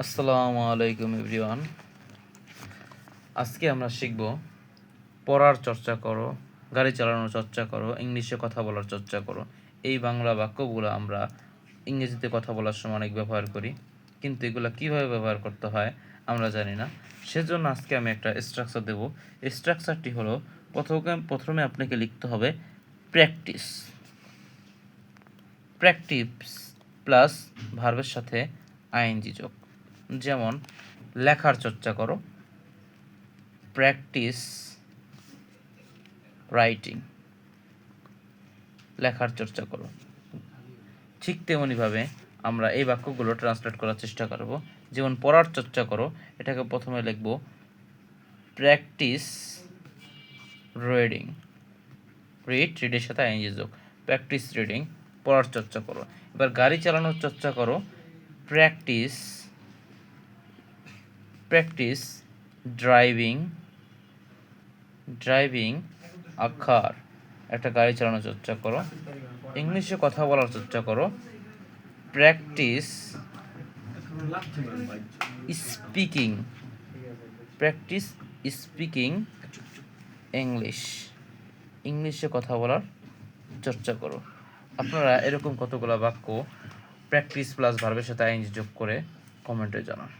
আসসালামু আলাইকুম এভরিওয়ান। আজকে আমরা শিখব পড়ার চর্চা করো, গাড়ি চালানোর চর্চা করো, ইংলিশে কথা বলার চর্চা করো। এই বাংলা বাক্যগুলো আমরা ইংরেজিতে কথা বলার সময় অনেক ব্যবহার করি, কিন্তু এগুলো কীভাবে ব্যবহার করতে হয় আমরা জানি না। সেজন্য আজকে আমি একটা স্ট্রাকচার দেব। স্ট্রাকচারটি হলো প্রথমে আপনাকে লিখতে হবে প্র্যাকটিস প্র্যাকটিস প্লাস ভার্বের সাথে আইএনজি যোগ। যেমন লেখার চর্চা করো, প্র্যাকটিস রাইটিং, লেখার চর্চা করো। ঠিক তেমনিভাবে আমরা এই বাক্যগুলো ট্রান্সলেট করার চেষ্টা করব। যেমন পড়ার চর্চা করো, এটাকে প্রথমে লিখব প্র্যাকটিস রিডিং, রিডের সাথে আইএনজি যোগ, প্র্যাকটিস রিডিং, পড়ার চর্চা করো। এবার গাড়ি চালানোর চর্চা করো, প্র্যাকটিস ড্রাইভিং আ কার, একটা গাড়ি চালানোর চর্চা করো। ইংলিশে কথা বলার চর্চা করো, প্র্যাকটিস স্পিকিং ইংলিশে কথা বলার চর্চা করো। আপনারা এরকম কতগুলো বাক্য প্র্যাকটিস প্লাস ভার্বের সাথে আইএনজি যোগ করে কমেন্টে জানান।